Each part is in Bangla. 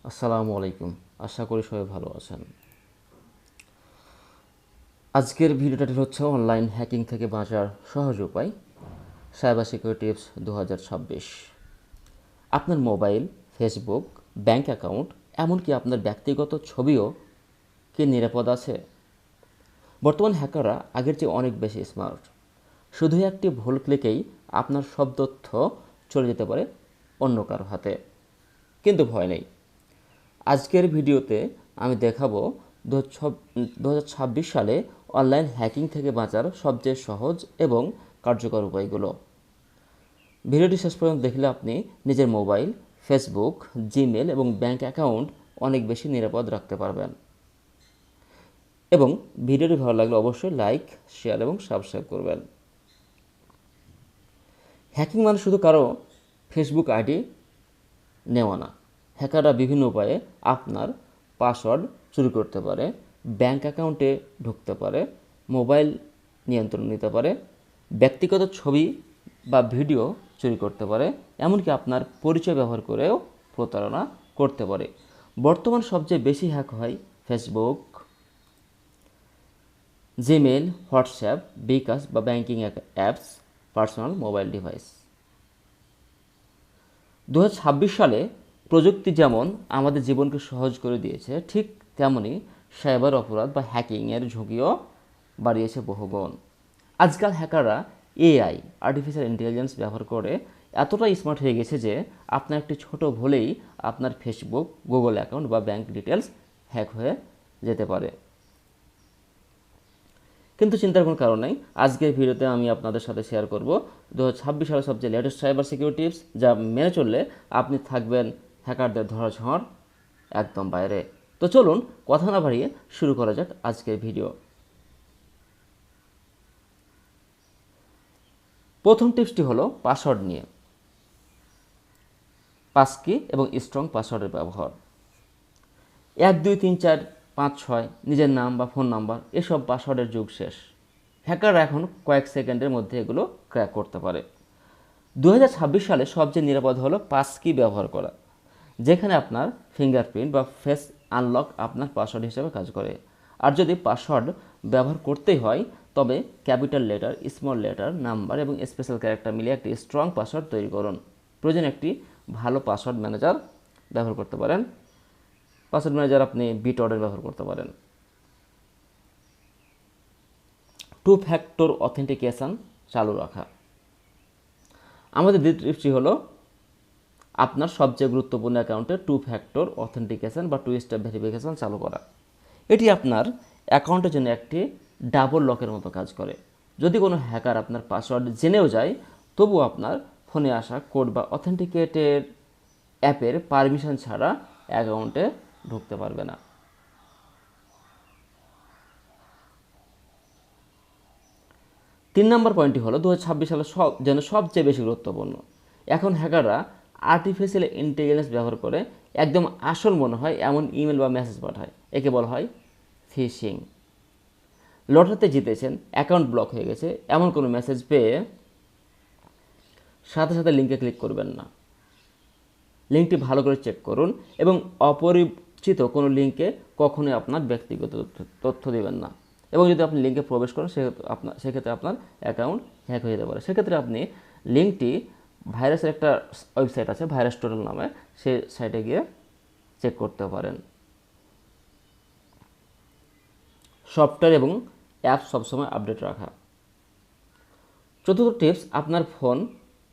আসসালামু আলাইকুম। আশা করি সবাই ভালো আছেন। আজকের ভিডিওটি হচ্ছে অনলাইন হ্যাকিং থেকে বাঁচার সহজ উপায়, সাইবার সিকিউরিটি টিপস 2026। আপনার মোবাইল, ফেসবুক, ব্যাংক অ্যাকাউন্ট, এমনকি আপনার ব্যক্তিগত ছবিও কি নিরাপদ আছে? বর্তমান হ্যাকাররা আগের চেয়ে অনেক বেশি স্মার্ট। শুধু একটি ভুল ক্লিকেই আপনার সব তথ্য চলে যেতে পারে অন্য কারো হাতে। কিন্তু ভয় নেই, আজকের ভিডিওতে আমি দেখাবো 2026 সালে অনলাইন হ্যাকিং থেকে বাঁচার সবচেয়ে সহজ এবং কার্যকর উপায়গুলো। ভিডিওটি শেষ পর্যন্ত দেখলে আপনি নিজের মোবাইল, ফেসবুক, জিমেল এবং ব্যাংক অ্যাকাউন্ট অনেক বেশি নিরাপদ রাখতে পারবেন। এবং ভিডিওটি ভালো লাগলে অবশ্যই লাইক, শেয়ার এবং সাবস্ক্রাইব করবেন। হ্যাকিং মানে শুধু কারো ফেসবুক আইডি নেওয়া না। হ্যাকাররা বিভিন্ন উপায়ে আপনার পাসওয়ার্ড চুরি করতে পারে, ব্যাংক অ্যাকাউন্টে ঢুকতে পারে, মোবাইল নিয়ন্ত্রণ নিতে পারে, ব্যক্তিগত ছবি বা ভিডিও চুরি করতে পারে, এমনকি আপনার পরিচয় ব্যবহার করেও প্রতারণা করতে পারে। বর্তমান সবচেয়ে বেশি হ্যাক হয় ফেসবুক, জিমেল, হোয়াটসঅ্যাপ, বিকাশ বা banking apps, personal mobile device. 2026 সালে প্রযুক্তি যেমন আমাদের জীবনকে সহজ করে দিয়েছে, ঠিক তেমনি সাইবার অপরাধ বা হ্যাকিংয়ের ঝুঁকিও বাড়িয়েছে বহুগুণ। আজকাল হ্যাকাররা এআই, আর্টিফিশিয়াল ইন্টেলিজেন্স ব্যবহার করে এতটা স্মার্ট হয়ে গেছে যে আপনার একটি ছোট ভুলেই আপনার ফেসবুক, গুগল অ্যাকাউন্ট বা ব্যাংক ডিটেলস হ্যাক হয়ে যেতে পারে। কিন্তু চিন্তার কোনো কারণ নেই, আজকের ভিডিওতে আমি আপনাদের সাথে শেয়ার করব 2026 সালের সবচেয়ে লেটেস্ট সাইবার সিকিউরিটি টিপস, যা মেনে চললে আপনি থাকবেন হ্যাকারদের ধরাছোঁয়ার একদম বাইরে। তো চলুন কথা না বাড়িয়ে শুরু করা যাক আজকের ভিডিও। প্রথম টিপসটি হলো পাসওয়ার্ড নিয়ে। পাসকি এবং স্ট্রং পাসওয়ার্ডের ব্যবহার। 1 2 3 4 5 6 নিজের নাম বা ফোন নাম্বার, এসব পাসওয়ার্ডের যুগ শেষ। হ্যাকাররা এখন কয়েক সেকেন্ডের মধ্যে এগুলো ক্র্যাক করতে পারে। 2026 সালে সবচেয়ে নিরাপদ হলো পাসকি ব্যবহার করা, যেখানে আপনার ফিঙ্গারপ্রিন্ট বা ফেস আনলক আপনার পাসওয়ার্ড হিসেবে কাজ করে। আর যদি পাসওয়ার্ড ব্যবহার করতেই হয়, তবে capital letter, small letter, number এবং স্পেশাল ক্যারেক্টার মিলিয়ে একটি স্ট্রং পাসওয়ার্ড তৈরি করুন। প্রয়োজনে একটি ভালো পাসওয়ার্ড ম্যানেজার ব্যবহার করতে পারেন। পাসওয়ার্ড ম্যানেজার আপনি বিটঅর্ডার ব্যবহার করতে পারেন। 2 ফ্যাক্টর অথেন্টিকেশন চালু রাখা। আমাদের দ্বিতীয় টিপসটি হলো আপনার সবচেয়ে গুরুত্বপূর্ণ অ্যাকাউন্টে 2 ফ্যাক্টর অথেন্টিকেশন বা 2 স্টেপ ভেরিফিকেশন চালু করা। এটি আপনার অ্যাকাউন্টের জন্য একটি ডাবল লকের মতো কাজ করে। যদি কোনো হ্যাকার আপনার পাসওয়ার্ড জেনেও যায়, তবু আপনার ফোনে আসা কোড বা অথেন্টিকেটের অ্যাপের পারমিশন ছাড়া অ্যাকাউন্টে ঢুকতে পারবে না। 3 নম্বর পয়েন্টটি হলো 2026 সালে যেন সবচেয়ে বেশি গুরুত্বপূর্ণ। এখন হ্যাকাররা আর্টিফিশিয়াল ইন্টেলিজেন্স ব্যবহার করে একদম আসল মনে হয় এমন ইমেল বা মেসেজ পাঠায়। একে বলা হয় ফিশিং। লটারিতে জিতেছেন, অ্যাকাউন্ট ব্লক হয়ে গেছে, এমন কোনো মেসেজ পেয়ে সাথে সাথে লিঙ্কে ক্লিক করবেন না। লিঙ্কটি ভালো করে চেক করুন এবং অপরিচিত কোনো লিঙ্কে কখনোই আপনার ব্যক্তিগত তথ্য দেবেন না। এবং যদি আপনি লিঙ্কে প্রবেশ করেন, সেক্ষেত্রে আপনার অ্যাকাউন্ট হ্যাক হয়ে যেতে পারে। সেক্ষেত্রে আপনি লিঙ্কটি, ভাইরাসের একটা ওয়েবসাইট আছে ভাইরাস টোটাল নামে, সেই সাইটে গিয়ে চেক করতে পারেন। সফটওয়্যার এবং অ্যাপ সবসময় আপডেট রাখা। চতুর্থ টিপস, আপনার ফোন,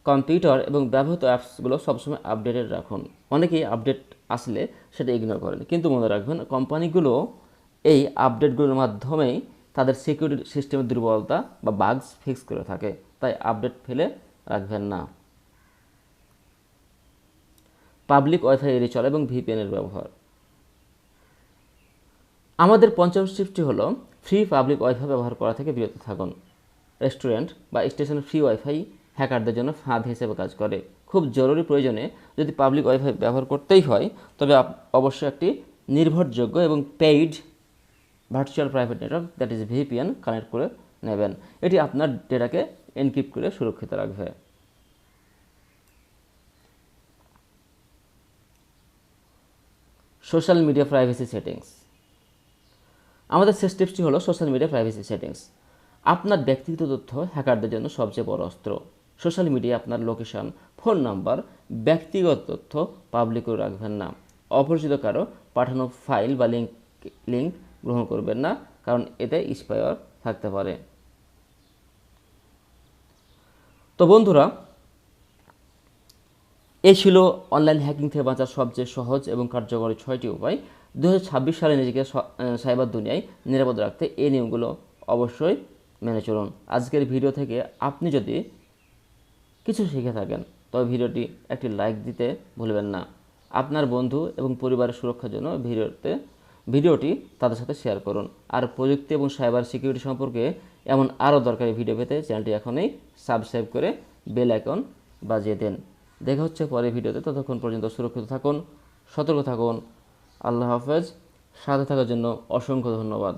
কম্পিউটার এবং ব্যবহৃত অ্যাপসগুলো সবসময় আপডেটেড রাখুন। অনেকেই আপডেট আসলে সেটা ইগনোর করেন, কিন্তু মনে রাখবেন কোম্পানিগুলো এই আপডেটগুলোর মাধ্যমেই তাদের সিকিউরিটি সিস্টেমের দুর্বলতা বা বাগস ফিক্স করে থাকে, তাই আপডেট ফেলে রাখবেন না। পাবলিক ওয়াইফাই এড়িয়ে চলা এবং ভিপিএনের ব্যবহার। আমাদের পঞ্চম টিপসটি হলো ফ্রি পাবলিক ওয়াইফাই ব্যবহার করা থেকে বিরত থাকুন। রেস্টুরেন্ট বা স্টেশনের ফ্রি ওয়াইফাই হ্যাকারদের জন্য ফাঁদ হিসেবে কাজ করে। খুব জরুরি প্রয়োজনে যদি পাবলিক ওয়াইফাই ব্যবহার করতেই হয়, তবে অবশ্যই একটি নির্ভরযোগ্য এবং paid virtual private network, that is VPN, connect করে নেবেন। এটি আপনার ডেটাকে এনক্রিপ্ট করে সুরক্ষিত রাখবে। Social media privacy settings. আমাদের শেষ টিপসটি হলো সোশ্যাল মিডিয়া প্রাইভেসি সেটিংস। আপনার ব্যক্তিগত তথ্য হ্যাকারদের জন্য সবচেয়ে বড় অস্ত্র। সোশ্যাল মিডিয়ায় আপনার লোকেশন, ফোন নাম্বার, ব্যক্তিগত তথ্য পাবলিক করে রাখবেন না। অপরিচিত কারো পাঠানো ফাইল বা লিঙ্ক গ্রহণ করবেন না, কারণ এতে স্পাইওয়্যার থাকতে পারে। তো বন্ধুরা, এই ছিল অনলাইন হ্যাকিং থেকে বাঁচার সবচেয়ে সহজ এবং কার্যকরী 6টি উপায়। 2026 সালে নিজেকে সাইবার দুনিয়ায় নিরাপদ রাখতে এই নিয়মগুলো অবশ্যই মেনে চলুন। আজকের ভিডিও থেকে আপনি যদি কিছু শিখে থাকেন তবে ভিডিওটি একটি লাইক দিতে ভুলবেন না। আপনার বন্ধু এবং পরিবারের সুরক্ষার জন্য ভিডিওটি তাদের সাথে শেয়ার করুন। আর প্রযুক্তি এবং সাইবার সিকিউরিটি সম্পর্কে এমন আরও দরকারি ভিডিও পেতে চ্যানেলটি এখনই সাবস্ক্রাইব করে বেল আইকন বাজিয়ে দিন। দেখা হচ্ছে পরের ভিডিওতে। ততক্ষণ পর্যন্ত সুরক্ষিত থাকুন, সতর্ক থাকুন। আল্লাহ হাফেজ। সাথে থাকার জন্য অসংখ্য ধন্যবাদ।